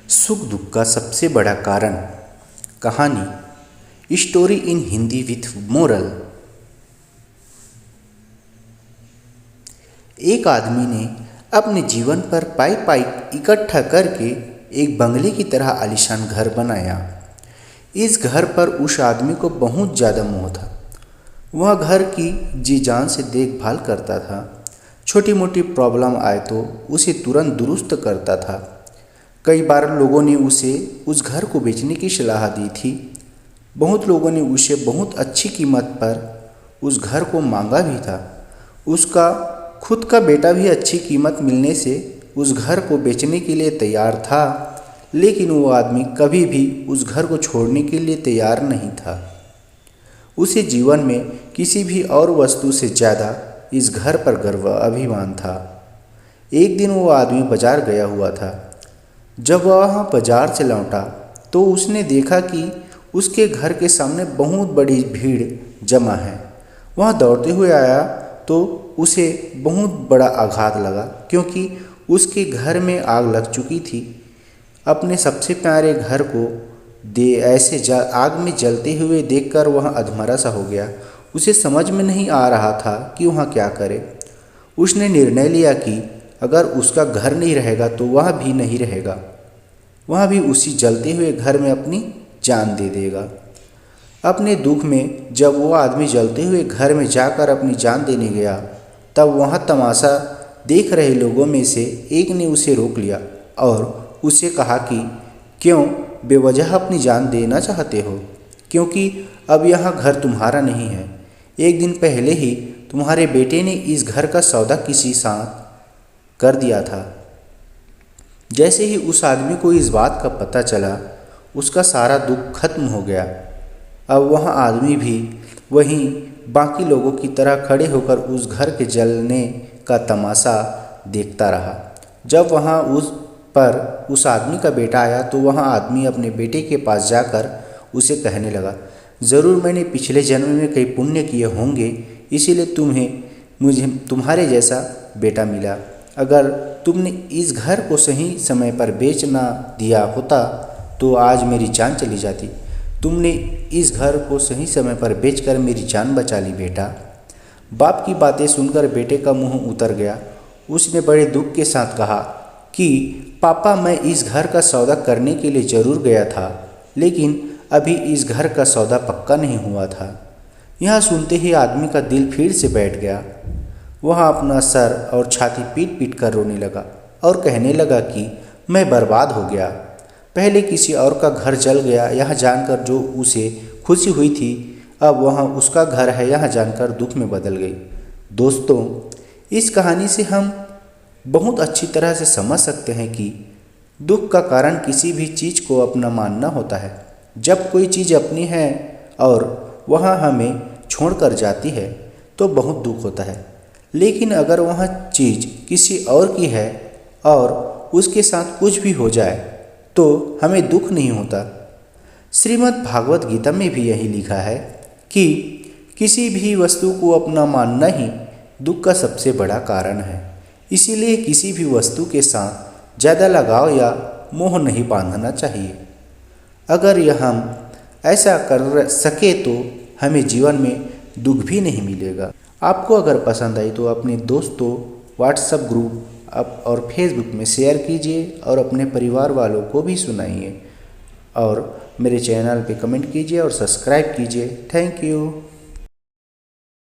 सुख दुख का सबसे बड़ा कारण। कहानी story in Hindi with moral. एक आदमी ने अपने जीवन पर पाई पाई इकट्ठा करके एक बंगले की तरह आलीशान घर बनाया। इस घर पर उस आदमी को बहुत ज़्यादा मोह था। वह घर की जी जान से देखभाल करता था। छोटी मोटी प्रॉब्लम आए तो उसे तुरंत दुरुस्त करता था। कई बार लोगों ने उसे उस घर को बेचने की सलाह दी थी। बहुत लोगों ने उसे बहुत अच्छी कीमत पर उस घर को मांगा भी था। उसका खुद का बेटा भी अच्छी कीमत मिलने से उस घर को बेचने के लिए तैयार था, लेकिन वो आदमी कभी भी उस घर को छोड़ने के लिए तैयार नहीं था। उसे जीवन में किसी भी और वस्तु से ज़्यादा इस घर पर गर्व अभिमान था। एक दिन वो आदमी बाजार गया हुआ था। जब वह वहाँ बाजार से लौटा तो उसने देखा कि उसके घर के सामने बहुत बड़ी भीड़ जमा है। वह दौड़ते हुए आया तो उसे बहुत बड़ा आघात लगा, क्योंकि उसके घर में आग लग चुकी थी। अपने सबसे प्यारे घर को ऐसे आग में जलते हुए देखकर वह अधमरा सा हो गया। उसे समझ में नहीं आ रहा था कि वह क्या करे। उसने निर्णय लिया कि अगर उसका घर नहीं रहेगा तो वह भी नहीं रहेगा। वह भी उसी जलते हुए घर में अपनी जान दे देगा। अपने दुख में जब वो आदमी जलते हुए घर में जाकर अपनी जान देने गया, तब वहाँ तमाशा देख रहे लोगों में से एक ने उसे रोक लिया और उसे कहा कि क्यों बेवजह अपनी जान देना चाहते हो, क्योंकि अब यहाँ घर तुम्हारा नहीं है। एक दिन पहले ही तुम्हारे बेटे ने इस घर का सौदा किसी साथ कर दिया था। जैसे ही उस आदमी को इस बात का पता चला, उसका सारा दुख खत्म हो गया। अब वह आदमी भी वहीं बाकी लोगों की तरह खड़े होकर उस घर के जलने का तमाशा देखता रहा। जब वहाँ उस आदमी का बेटा आया तो वह आदमी अपने बेटे के पास जाकर उसे कहने लगा, ज़रूर मैंने पिछले जन्म में कई पुण्य किए होंगे, इसीलिए मुझे तुम्हारे जैसा बेटा मिला। अगर तुमने इस घर को सही समय पर बेच ना दिया होता तो आज मेरी जान चली जाती। तुमने इस घर को सही समय पर बेचकर मेरी जान बचा ली बेटा। बाप की बातें सुनकर बेटे का मुंह उतर गया। उसने बड़े दुख के साथ कहा कि पापा, मैं इस घर का सौदा करने के लिए ज़रूर गया था, लेकिन अभी इस घर का सौदा पक्का नहीं हुआ था। यह सुनते ही आदमी का दिल फिर से बैठ गया। वह अपना सर और छाती पीट पीट कर रोने लगा और कहने लगा कि मैं बर्बाद हो गया। पहले किसी और का घर जल गया यह जानकर जो उसे खुशी हुई थी, अब वह उसका घर है यह जानकर दुख में बदल गई। दोस्तों, इस कहानी से हम बहुत अच्छी तरह से समझ सकते हैं कि दुख का कारण किसी भी चीज़ को अपना मानना होता है। जब कोई चीज़ अपनी है और वह हमें छोड़कर जाती है तो बहुत दुख होता है, लेकिन अगर वह चीज़ किसी और की है और उसके साथ कुछ भी हो जाए तो हमें दुख नहीं होता। श्रीमद् भागवत गीता में भी यही लिखा है कि किसी भी वस्तु को अपना मानना ही दुख का सबसे बड़ा कारण है। इसीलिए किसी भी वस्तु के साथ ज़्यादा लगाव या मोह नहीं बांधना चाहिए। अगर यह हम ऐसा कर सके तो हमें जीवन में दुख भी नहीं मिलेगा। आपको अगर पसंद आई तो अपने दोस्तों, व्हाट्सएप ग्रुप और फेसबुक में शेयर कीजिए और अपने परिवार वालों को भी सुनाइए और मेरे चैनल पे कमेंट कीजिए और सब्सक्राइब कीजिए। Thank you.